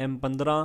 M15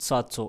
700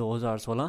2016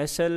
SL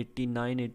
89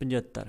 75،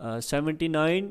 79